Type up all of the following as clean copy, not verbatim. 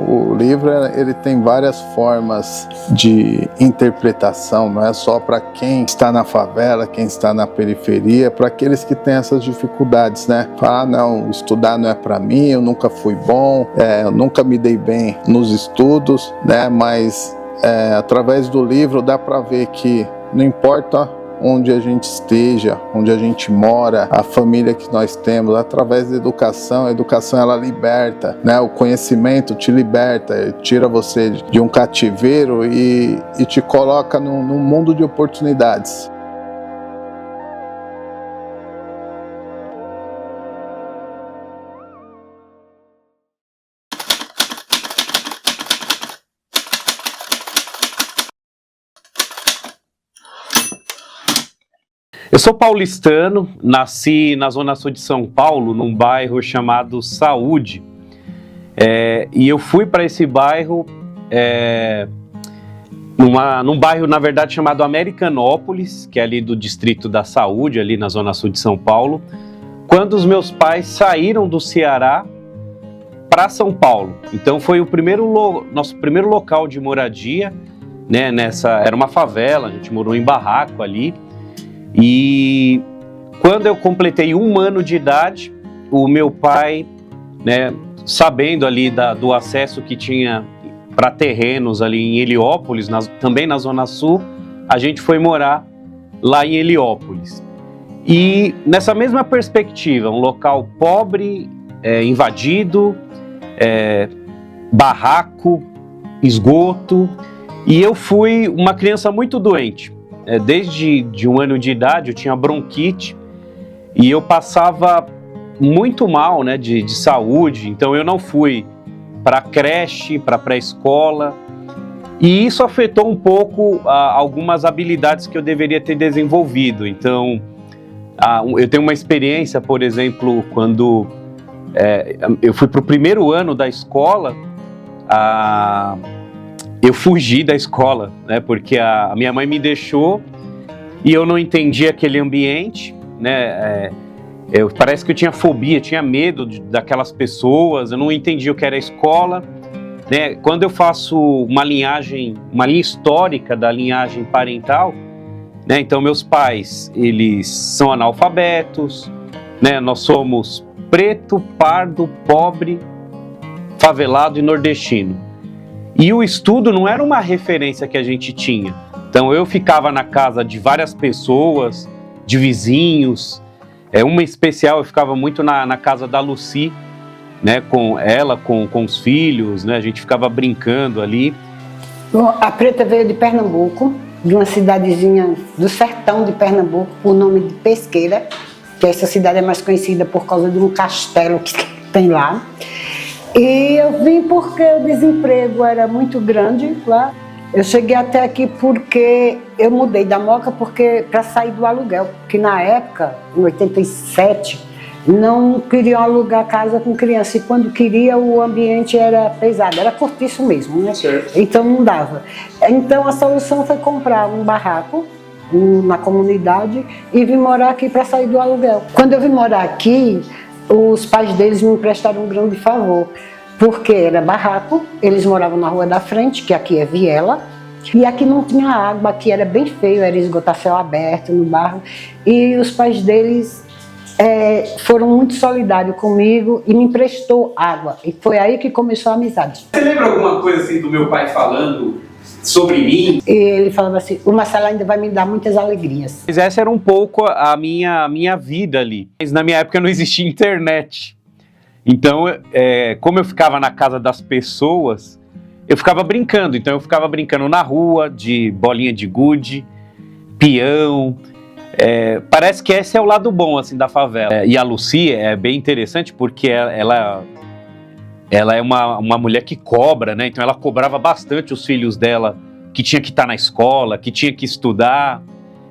o livro ele tem várias formas de interpretação, não é só para quem está na favela, quem está na periferia, para aqueles que têm essas dificuldades, né? Falar, não, estudar não é para mim, eu nunca fui bom, eu nunca me dei bem nos estudos, né? Mas através do livro dá para ver que não importa onde a gente esteja, onde a gente mora, a família que nós temos, através da educação, a educação ela liberta, né? O conhecimento te liberta, tira você de um cativeiro e te coloca num mundo de oportunidades. Eu sou paulistano, nasci na zona sul de São Paulo, num bairro chamado Saúde. E eu fui para esse bairro, num bairro, na verdade, chamado Americanópolis, que é ali do distrito da Saúde, ali na zona sul de São Paulo, quando os meus pais saíram do Ceará para São Paulo. Então foi o nosso primeiro local de moradia, né? Era uma favela, a gente morou em barraco ali. E quando eu completei 1 ano de idade, o meu pai, né, sabendo ali do acesso que tinha para terrenos ali em Heliópolis, também na Zona Sul, a gente foi morar lá em Heliópolis. E nessa mesma perspectiva, um local pobre, invadido, barraco, esgoto, e eu fui uma criança muito doente. Desde 1 ano de idade eu tinha bronquite e eu passava muito mal, né, de saúde, então eu não fui para creche, para pré-escola, e isso afetou um pouco algumas habilidades que eu deveria ter desenvolvido. Então eu tenho uma experiência, por exemplo, quando eu fui para o 1º ano da escola, eu fugi da escola, né, porque a minha mãe me deixou e eu não entendia aquele ambiente, né, parece que eu tinha fobia, tinha medo daquelas pessoas, eu não entendia o que era a escola, né. Quando eu faço uma linha histórica da linhagem parental, né, então meus pais, eles são analfabetos, né, nós somos preto, pardo, pobre, favelado e nordestino. E o estudo não era uma referência que a gente tinha. Então eu ficava na casa de várias pessoas, de vizinhos. Uma especial, eu ficava muito na casa da Lucy, né, com ela, com os filhos, né, a gente ficava brincando ali. Bom, a Preta veio de Pernambuco, de uma cidadezinha do sertão de Pernambuco, por nome de Pesqueira, que essa cidade é mais conhecida por causa de um castelo que tem lá. E eu vim porque o desemprego era muito grande lá. Eu cheguei até aqui porque eu mudei da Moca para sair do aluguel, porque na época, em 87, não queriam alugar casa com criança, e quando queria o ambiente era pesado, era cortiço mesmo, né? Certo. Então não dava. Então a solução foi comprar um barraco na comunidade e vim morar aqui para sair do aluguel. Quando eu vim morar aqui, os pais deles me emprestaram um grande favor, porque era barraco, eles moravam na rua da frente, que aqui é viela, e aqui não tinha água, aqui era bem feio, era esgoto a céu aberto no bairro, e os pais deles foram muito solidários comigo e me emprestou água, e foi aí que começou a amizade. Você lembra alguma coisa assim do meu pai falando sobre mim? E ele falava assim, o Marcelo ainda vai me dar muitas alegrias. Mas essa era um pouco a minha vida ali. Mas na minha época não existia internet. Então, como eu ficava na casa das pessoas, eu ficava brincando. Então eu ficava brincando na rua, de bolinha de gude, peão. Parece que esse é o lado bom assim, da favela. E a Lucy é bem interessante porque ela é uma mulher que cobra, né? Então ela cobrava bastante os filhos dela, que tinha que estar na escola, que tinha que estudar.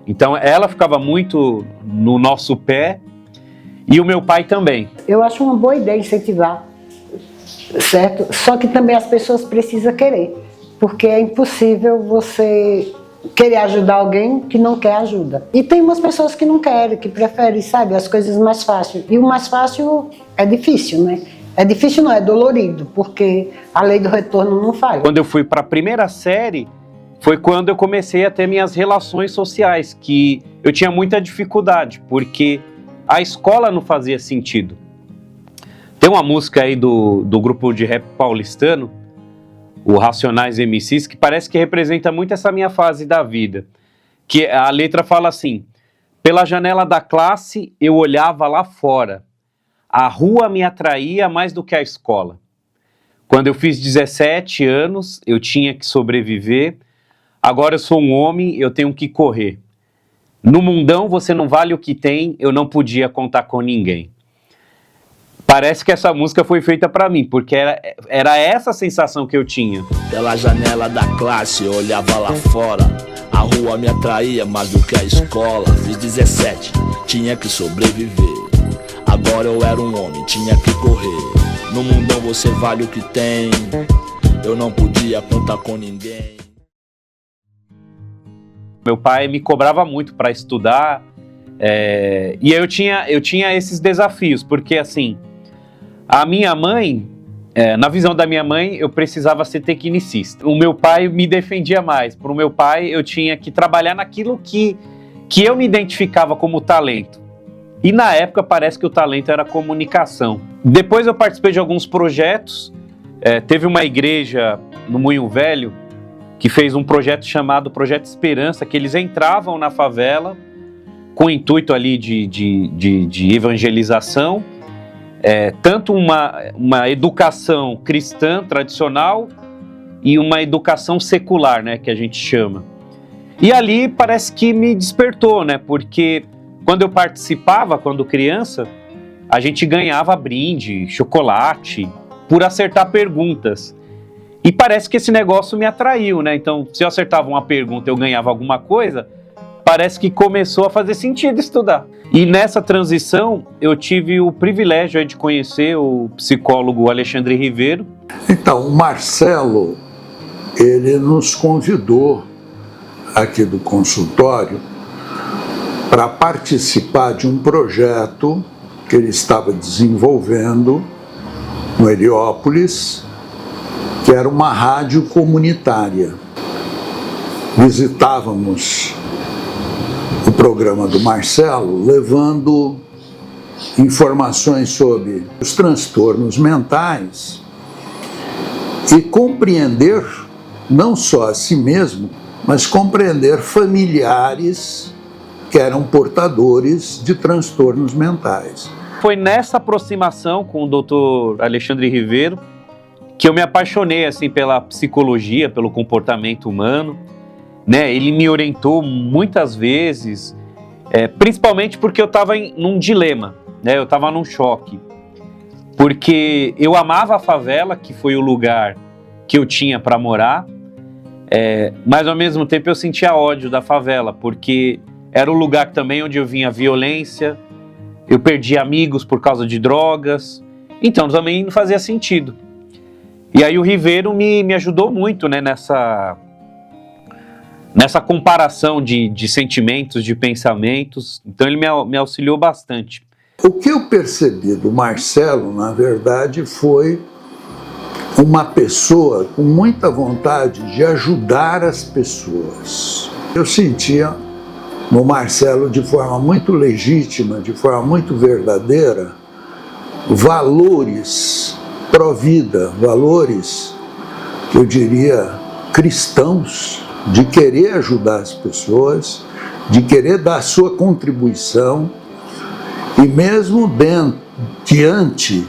Então ela ficava muito no nosso pé e o meu pai também. Eu acho uma boa ideia incentivar, certo? Só que também as pessoas precisam querer, porque é impossível você querer ajudar alguém que não quer ajuda. E tem umas pessoas que não querem, que preferem, sabe, as coisas mais fáceis. E o mais fácil é difícil, né? É difícil não, é dolorido, porque a lei do retorno não falha. Quando eu fui para a primeira série, foi quando eu comecei a ter minhas relações sociais, que eu tinha muita dificuldade, porque a escola não fazia sentido. Tem uma música aí do grupo de rap paulistano, o Racionais MCs, que parece que representa muito essa minha fase da vida. Que a letra fala assim: pela janela da classe eu olhava lá fora, a rua me atraía mais do que a escola. Quando eu fiz 17 anos, eu tinha que sobreviver. Agora eu sou um homem, eu tenho que correr. No mundão você não vale o que tem, eu não podia contar com ninguém. Parece que essa música foi feita pra mim, porque era essa sensação que eu tinha. Pela janela da classe eu olhava lá fora, a rua me atraía mais do que a escola. Fiz 17, tinha que sobreviver. Agora eu era um homem, tinha que correr. No mundão você vale o que tem, eu não podia contar com ninguém. Meu pai me cobrava muito para estudar, e eu tinha esses desafios, porque assim, a minha mãe, na visão da minha mãe, eu precisava ser tecnicista. O meu pai me defendia mais. Para o meu pai, eu tinha que trabalhar naquilo que eu me identificava como talento. E na época parece que o talento era comunicação. Depois eu participei de alguns projetos. Teve uma igreja no Moinho Velho que fez um projeto chamado Projeto Esperança, que eles entravam na favela com o intuito ali de evangelização, tanto uma educação cristã tradicional e uma educação secular, né, que a gente chama. E ali parece que me despertou, né, porque quando eu participava, quando criança, a gente ganhava brinde, chocolate, por acertar perguntas. E parece que esse negócio me atraiu, né? Então, se eu acertava uma pergunta, eu ganhava alguma coisa, parece que começou a fazer sentido estudar. E nessa transição, eu tive o privilégio de conhecer o psicólogo Alexandre Ribeiro. Então, o Marcelo, ele nos convidou aqui do consultório para participar de um projeto que ele estava desenvolvendo no Heliópolis, que era uma rádio comunitária. Visitávamos o programa do Marcelo, levando informações sobre os transtornos mentais e compreender não só a si mesmo, mas compreender familiares que eram portadores de transtornos mentais. Foi nessa aproximação com o Dr. Alexandre Ribeiro que eu me apaixonei assim pela psicologia, pelo comportamento humano, né? Ele me orientou muitas vezes, principalmente porque eu estava num dilema, né? Eu estava num choque, porque eu amava a favela, que foi o lugar que eu tinha para morar, mas ao mesmo tempo eu sentia ódio da favela, porque era o lugar também onde eu vinha violência, eu perdi amigos por causa de drogas, então também não fazia sentido. E aí o Ribeiro me ajudou muito, né, nessa comparação de sentimentos, de pensamentos. Então ele me auxiliou bastante. O que eu percebi do Marcelo, na verdade, foi uma pessoa com muita vontade de ajudar as pessoas. Eu sentia no Marcelo, de forma muito legítima, de forma muito verdadeira, valores pró-vida, valores, eu diria, cristãos, de querer ajudar as pessoas, de querer dar a sua contribuição, e mesmo diante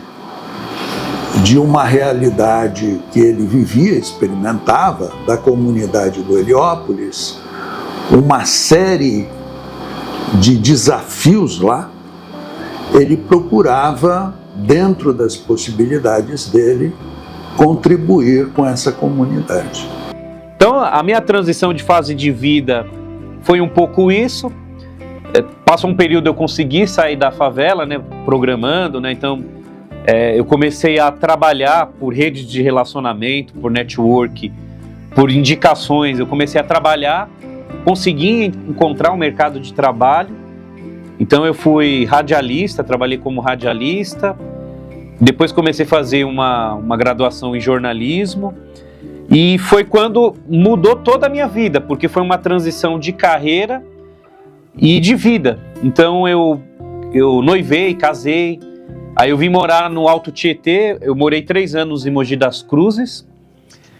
de uma realidade que ele vivia, experimentava, da comunidade do Heliópolis, uma série de desafios lá, ele procurava, dentro das possibilidades dele, contribuir com essa comunidade. Então, a minha transição de fase de vida foi um pouco isso. Passou um período eu consegui sair da favela, né, programando, né, então eu comecei a trabalhar por redes de relacionamento, por network, por indicações. Eu comecei a trabalhar, consegui encontrar um mercado de trabalho. Então eu fui radialista, trabalhei como radialista, Depois comecei a fazer uma graduação em jornalismo. E foi quando mudou toda a minha vida, porque foi uma transição de carreira e de vida. Então eu noivei, casei, aí eu vim morar no Alto Tietê, eu morei 3 anos em Mogi das Cruzes,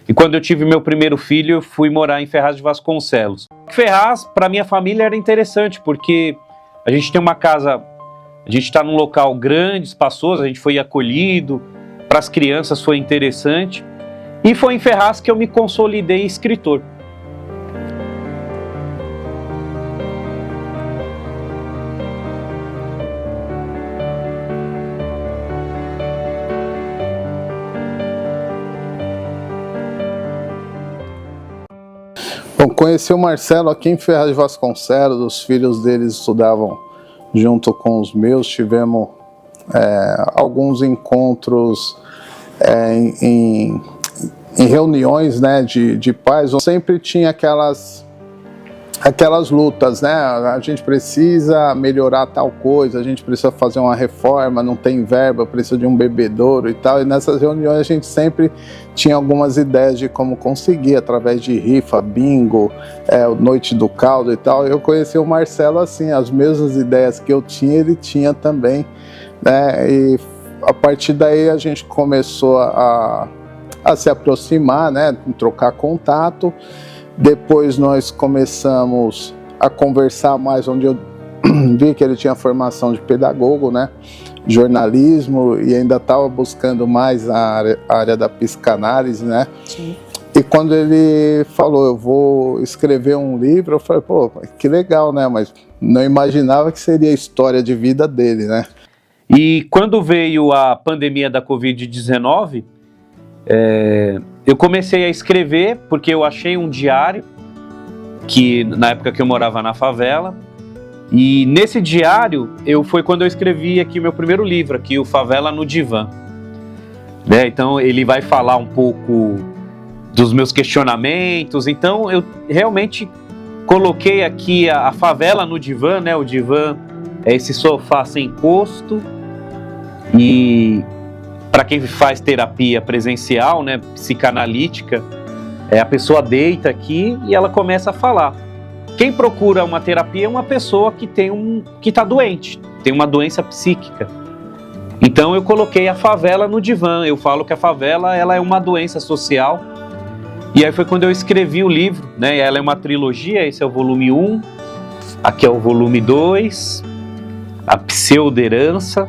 e quando eu tive meu primeiro filho, eu fui morar em Ferraz de Vasconcelos. Ferraz, para minha família, era interessante, porque a gente tem uma casa, a gente está num local grande, espaçoso, a gente foi acolhido, para as crianças foi interessante, e foi em Ferraz que eu me consolidei escritor. Bom, conheci o Marcelo aqui em Ferraz de Vasconcelos, os filhos deles estudavam junto com os meus, tivemos alguns encontros em reuniões, né, de pais, sempre tinha aquelas lutas, né, a gente precisa melhorar tal coisa, a gente precisa fazer uma reforma, não tem verba, precisa de um bebedouro e tal, e nessas reuniões a gente sempre tinha algumas ideias de como conseguir, através de rifa, bingo, noite do caldo e tal. Eu conheci o Marcelo assim, as mesmas ideias que eu tinha, ele tinha também, né, e a partir daí a gente começou a se aproximar, né, trocar contato. Depois nós começamos a conversar mais, onde eu vi que ele tinha formação de pedagogo, né, jornalismo, e ainda estava buscando mais a área da psicanálise, né. Sim. E quando ele falou, eu vou escrever um livro, eu falei, pô, que legal, né, mas não imaginava que seria a história de vida dele, né. E quando veio a pandemia da Covid-19, eu comecei a escrever, porque eu achei um diário, que na época que eu morava na favela, e nesse diário foi quando eu escrevi aqui o meu primeiro livro, aqui, o Favela no Divã. Né? Então ele vai falar um pouco dos meus questionamentos, então eu realmente coloquei aqui a favela no divã, né? O divã é esse sofá sem encosto, e para quem faz terapia presencial, né, psicanalítica, a pessoa deita aqui e ela começa a falar. Quem procura uma terapia é uma pessoa que está doente, tem uma doença psíquica. Então eu coloquei a favela no divã, eu falo que a favela ela é uma doença social. E aí foi quando eu escrevi o livro, né? Ela é uma trilogia, esse é o volume 1, aqui é o volume 2, a pseudo-herança,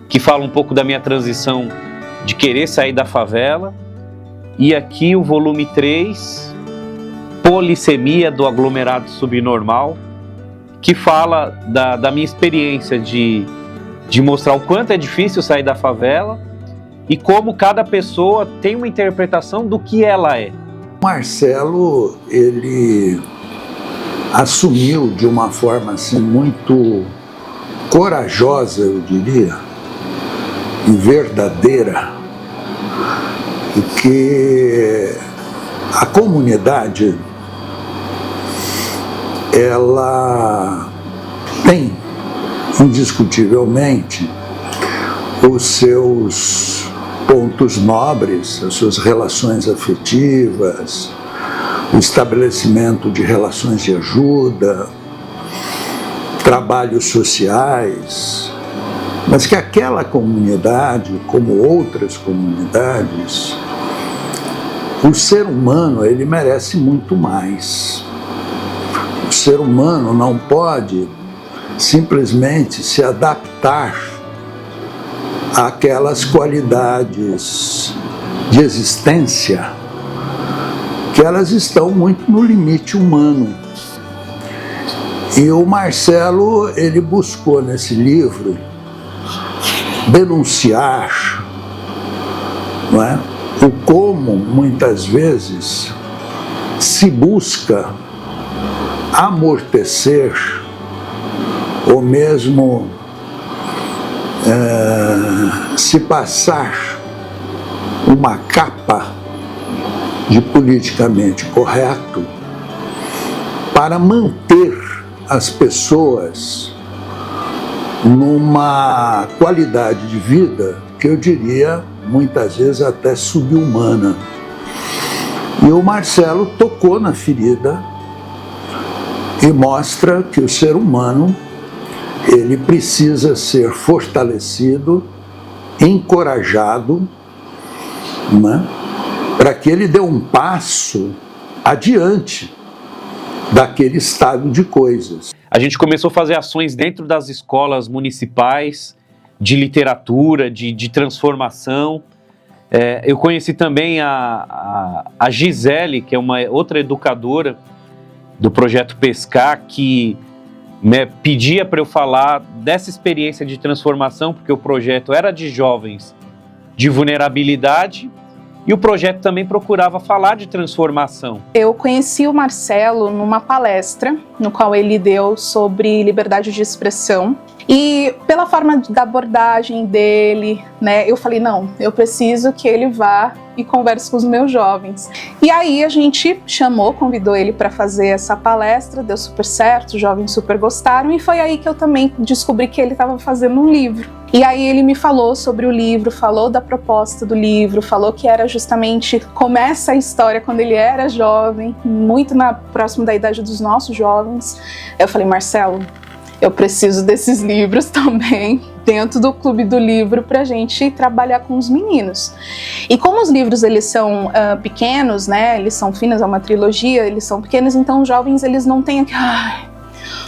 que fala um pouco da minha transição de querer sair da favela, e aqui o volume 3, Polissemia do aglomerado subnormal, que fala da minha experiência de mostrar o quanto é difícil sair da favela e como cada pessoa tem uma interpretação do que ela é. Marcelo, ele assumiu de uma forma assim muito corajosa, eu diria, e verdadeira, e que a comunidade ela tem indiscutivelmente os seus pontos nobres, as suas relações afetivas, o estabelecimento de relações de ajuda, trabalhos sociais, mas que aquela comunidade, como outras comunidades, o ser humano ele merece muito mais. O ser humano não pode simplesmente se adaptar àquelas qualidades de existência que elas estão muito no limite humano. E o Marcelo, ele buscou nesse livro denunciar, não é, o como muitas vezes se busca amortecer ou mesmo se passar uma capa de politicamente correto para manter as pessoas numa qualidade de vida que eu diria, muitas vezes, até subhumana. E o Marcelo tocou na ferida e mostra que o ser humano, ele precisa ser fortalecido, encorajado, né, para que ele dê um passo adiante daquele estado de coisas. A gente começou a fazer ações dentro das escolas municipais, de literatura, de transformação. Eu conheci também a Gisele, que é uma outra educadora do Projeto Pescar, que pedia para eu falar dessa experiência de transformação, porque o projeto era de jovens de vulnerabilidade e o projeto também procurava falar de transformação. Eu conheci o Marcelo numa palestra, no qual ele deu sobre liberdade de expressão. E pela forma da abordagem dele, né, eu falei, não, eu preciso que ele vá e converse com os meus jovens. E aí a gente convidou ele para fazer essa palestra, deu super certo, os jovens super gostaram, e foi aí que eu também descobri que ele estava fazendo um livro. E aí ele me falou sobre o livro, falou da proposta do livro, falou que era justamente, começa a história quando ele era jovem, muito próximo da idade dos nossos jovens. Eu falei, Marcelo, eu preciso desses livros também dentro do Clube do Livro para a gente trabalhar com os meninos. E como os livros eles são pequenos, né? Eles são finos, é uma trilogia, eles são pequenos, então os jovens eles não têm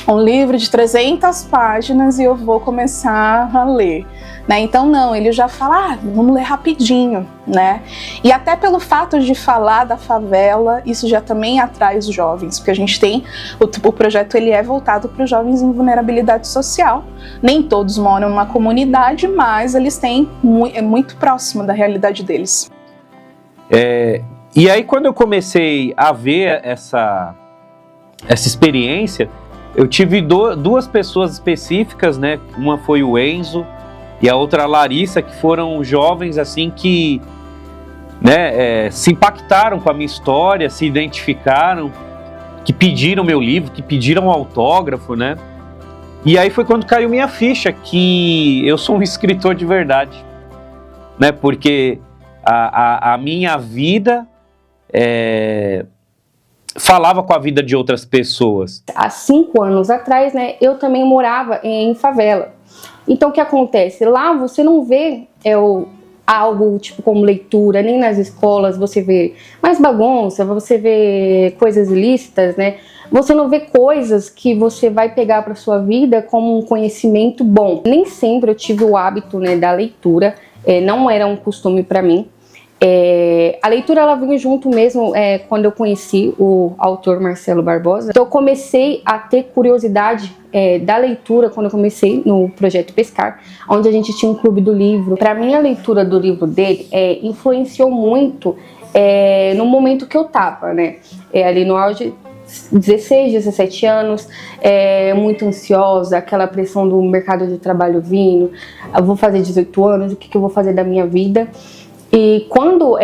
um livro de 300 páginas e eu vou começar a ler. Né? Então não, ele já fala, vamos ler rapidinho, né? E até pelo fato de falar da favela, isso já também atrai os jovens, porque a gente tem, o projeto ele é voltado para os jovens em vulnerabilidade social. Nem todos moram numa comunidade, mas eles têm, é muito próximo da realidade deles. E aí quando eu comecei a ver essa experiência, eu tive duas pessoas específicas, né? Uma foi o Enzo, e a outra a Larissa, que foram jovens assim que se impactaram com a minha história, se identificaram, que pediram meu livro, que pediram autógrafo, né? E aí foi quando caiu minha ficha que eu sou um escritor de verdade, né? Porque a minha vida falava com a vida de outras pessoas. Há 5 anos atrás, né, eu também morava em favela. Então, o que acontece? Lá você não vê algo tipo como leitura, nem nas escolas você vê mais bagunça, você vê coisas ilícitas, né? Você não vê coisas que você vai pegar para sua vida como um conhecimento bom. Nem sempre eu tive o hábito, né, da leitura, não era um costume para mim. A leitura ela veio junto mesmo quando eu conheci o autor Marcelo Barbosa. Então eu comecei a ter curiosidade da leitura quando eu comecei no Projeto Pescar, onde a gente tinha um clube do livro. Para mim a leitura do livro dele influenciou muito no momento que eu tava, né? Ali no auge, 16, 17 anos, muito ansiosa, aquela pressão do mercado de trabalho vindo, eu vou fazer 18 anos, o que eu vou fazer da minha vida? E quando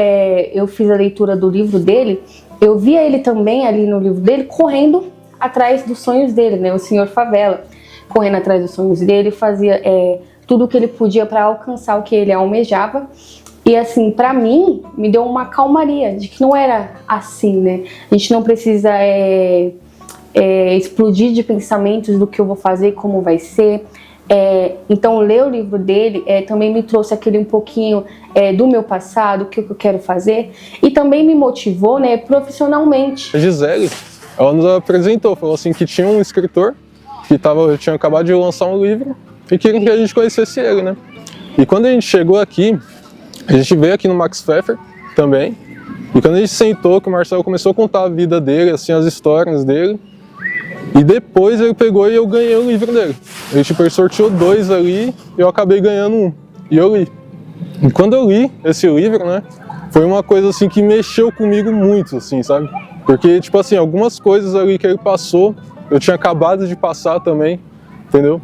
eu fiz a leitura do livro dele, eu via ele também ali no livro dele correndo atrás dos sonhos dele, né? O Senhor Favela, correndo atrás dos sonhos dele, fazia tudo o que ele podia para alcançar o que ele almejava. E assim, para mim, me deu uma calmaria de que não era assim, né? A gente não precisa explodir de pensamentos do que eu vou fazer, como vai ser. Então ler o livro dele também me trouxe aquele um pouquinho do meu passado, o que eu quero fazer, e também me motivou, né, profissionalmente. A Gisele, ela nos apresentou, falou assim que tinha um escritor que tinha acabado de lançar um livro e queria que a gente conhecesse ele, né? E quando a gente chegou aqui, a gente veio aqui no Max Pfeffer também, e quando a gente sentou, que o Marcelo começou a contar a vida dele, assim, as histórias dele, e depois ele pegou e eu ganhei o livro dele. Ele sorteou 2 ali e eu acabei ganhando 1. E eu li. E quando eu li esse livro, né, foi uma coisa assim que mexeu comigo muito, assim, sabe? Porque, tipo assim, algumas coisas ali que ele passou, eu tinha acabado de passar também, entendeu?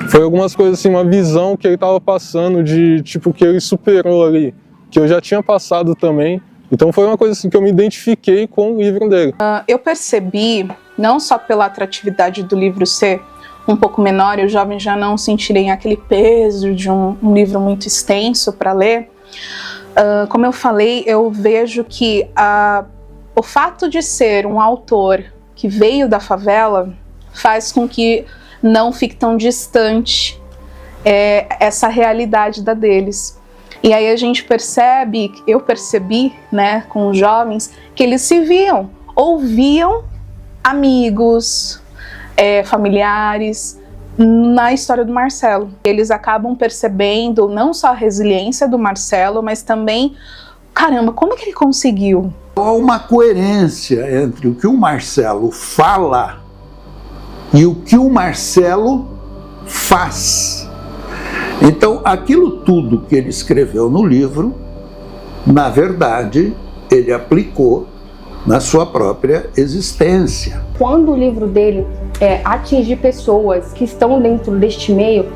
Foi algumas coisas assim, uma visão que ele tava passando de, tipo, que ele superou ali, que eu já tinha passado também. Então foi uma coisa assim que eu me identifiquei com o livro dele. Eu percebi, não só pela atratividade do livro ser um pouco menor e os jovens já não sentirem aquele peso de um livro muito extenso para ler, como eu falei, eu vejo que o fato de ser um autor que veio da favela faz com que não fique tão distante essa realidade da deles. E aí a gente percebe, eu percebi, né, com os jovens, que eles se viam, ouviam amigos, familiares, na história do Marcelo. Eles acabam percebendo não só a resiliência do Marcelo, mas também, caramba, como é que ele conseguiu? Há uma coerência entre o que o Marcelo fala e o que o Marcelo faz. Então, aquilo tudo que ele escreveu no livro, na verdade, ele aplicou na sua própria existência. Quando o livro dele atingir pessoas que estão dentro deste meio,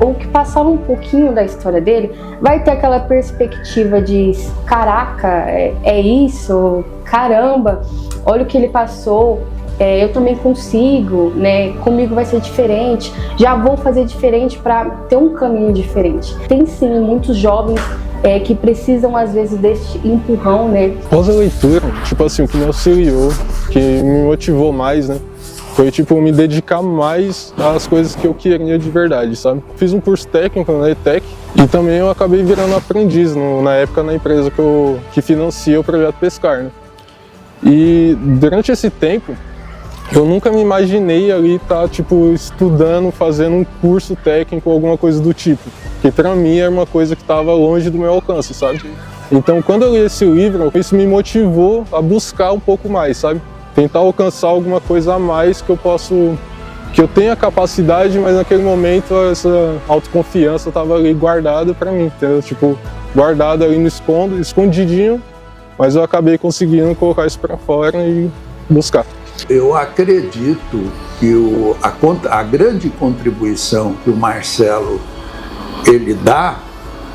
ou que passaram um pouquinho da história dele, vai ter aquela perspectiva de caraca, é isso, caramba, olha o que ele passou, eu também consigo, né? Comigo vai ser diferente, já vou fazer diferente para ter um caminho diferente. Tem sim muitos jovens que precisam às vezes desse empurrão, né? Após a leitura, tipo assim, o que me auxiliou, que me motivou mais, né? Foi tipo me dedicar mais às coisas que eu queria de verdade, sabe? Fiz um curso técnico na ETEC e também eu acabei virando aprendiz na época na empresa que financia o projeto Pescar, né? E durante esse tempo eu nunca me imaginei ali estar tipo estudando, fazendo um curso técnico ou alguma coisa do tipo, que para mim era uma coisa que estava longe do meu alcance, sabe? Então quando eu li esse livro, isso me motivou a buscar um pouco mais, sabe? Tentar alcançar alguma coisa a mais que eu tenha capacidade, mas naquele momento essa autoconfiança estava ali guardada para mim, entendeu? Tipo, guardada ali no escondidinho, mas eu acabei conseguindo colocar isso para fora e buscar. Eu acredito que a grande contribuição que o Marcelo ele dá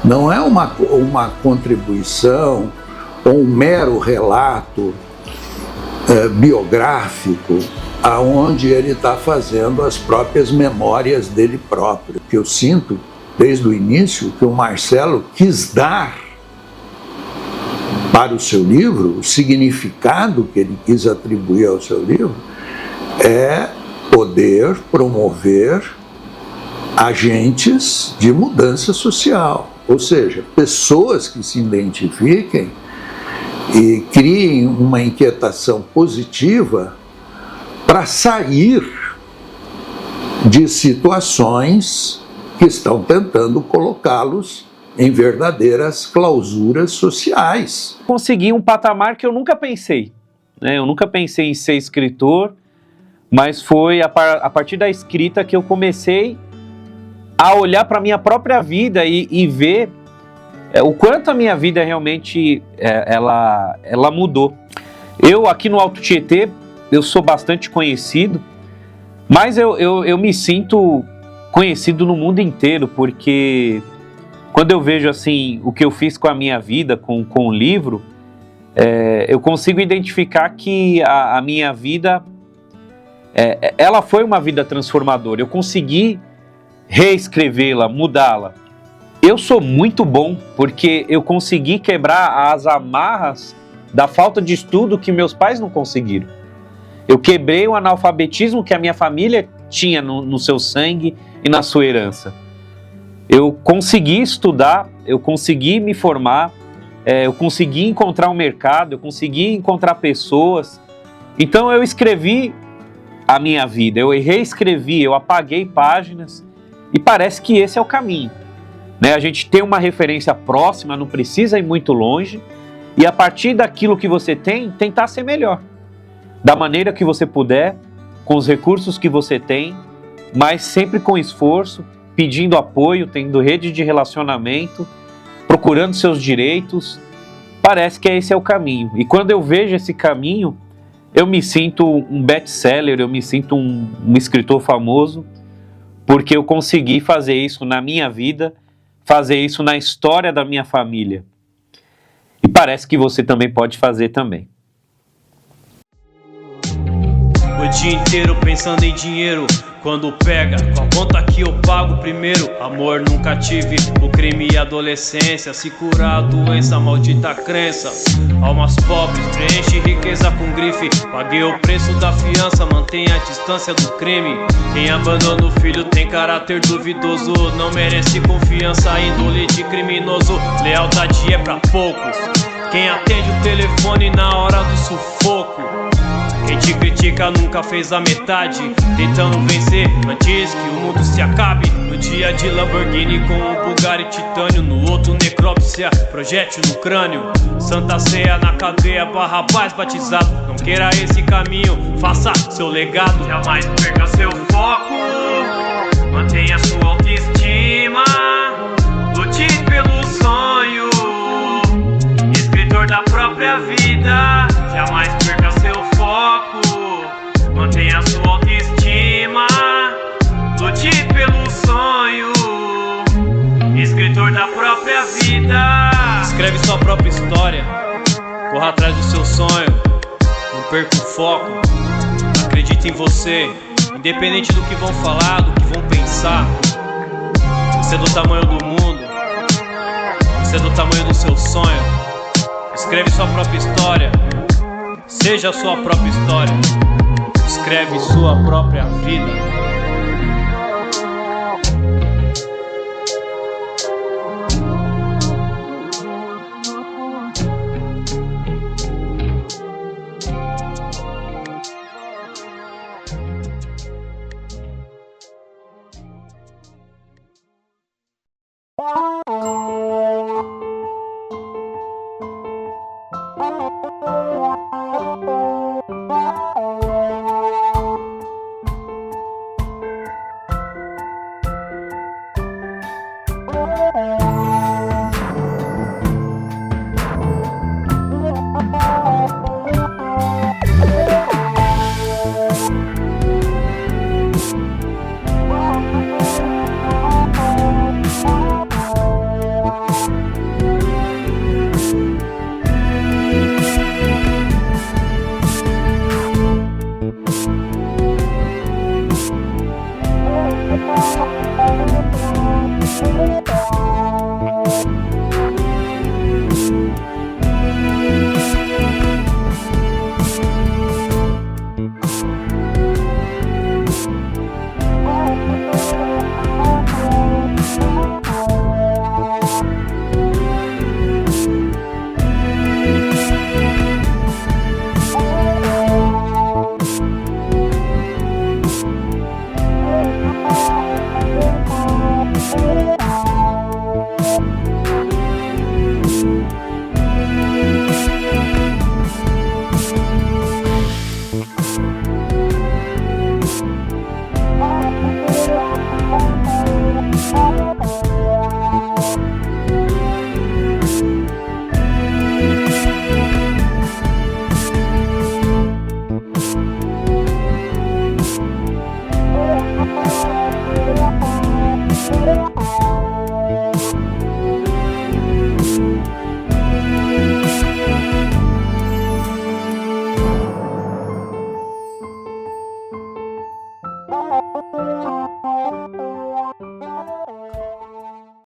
não é uma contribuição ou um mero relato biográfico, aonde ele está fazendo as próprias memórias dele próprio. Que eu sinto, desde o início, que o Marcelo quis dar para o seu livro, o significado que ele quis atribuir ao seu livro, é poder promover agentes de mudança social. Ou seja, pessoas que se identifiquem e criem uma inquietação positiva para sair de situações que estão tentando colocá-los em verdadeiras clausuras sociais. Consegui um patamar que eu nunca pensei, né? Eu nunca pensei em ser escritor, mas foi a partir da escrita que eu comecei a olhar para a minha própria vida e ver o quanto a minha vida realmente ela mudou. Eu aqui no Alto Tietê, eu sou bastante conhecido, mas eu me sinto conhecido no mundo inteiro, porque quando eu vejo assim o que eu fiz com a minha vida, com o livro, eu consigo identificar que a minha vida, ela foi uma vida transformadora. Eu consegui reescrevê-la, mudá-la. Eu sou muito bom porque eu consegui quebrar as amarras da falta de estudo que meus pais não conseguiram. Eu quebrei o analfabetismo que a minha família tinha no seu sangue e na sua herança. Eu consegui estudar, eu consegui me formar, eu consegui encontrar um mercado, eu consegui encontrar pessoas. Então eu escrevi a minha vida, eu reescrevi, eu apaguei páginas e parece que esse é o caminho. A gente tem uma referência próxima, não precisa ir muito longe, e a partir daquilo que você tem, tentar ser melhor. Da maneira que você puder, com os recursos que você tem, mas sempre com esforço, pedindo apoio, tendo rede de relacionamento, procurando seus direitos. Parece que esse é o caminho. E quando eu vejo esse caminho, eu me sinto um best-seller, eu me sinto um escritor famoso, porque eu consegui fazer isso na minha vida, fazer isso na história da minha família. E parece que você também pode fazer também. O dia inteiro pensando em dinheiro, quando pega, com a conta que eu pago primeiro. Amor nunca tive, o crime e a adolescência. Se curar a doença, maldita crença. Almas pobres, preenche riqueza com grife. Paguei o preço da fiança, mantenha a distância do crime. Quem abandona o filho tem caráter duvidoso. Não merece confiança, índole de criminoso. Lealdade é pra poucos. Quem atende o telefone na hora do sufoco. Quem te critica nunca fez a metade, tentando vencer antes que o mundo se acabe. No dia de Lamborghini com um Bugatti titânio, no outro necrópsia, projétil no crânio. Santa Ceia na cadeia, Barrabás batizado. Não queira esse caminho, faça seu legado. Jamais perca seu foco, mantenha sua autoestima. Lute pelo sonho, escritor da própria vida. Jamais perca seu foco, mantenha sua autoestima. Lute pelo sonho, escritor da própria vida. Escreve sua própria história, corra atrás do seu sonho. Não perca o foco, acredite em você. Independente do que vão falar, do que vão pensar. Você é do tamanho do mundo, você é do tamanho do seu sonho. Escreve sua própria história, seja a sua própria história. Escreve sua própria vida.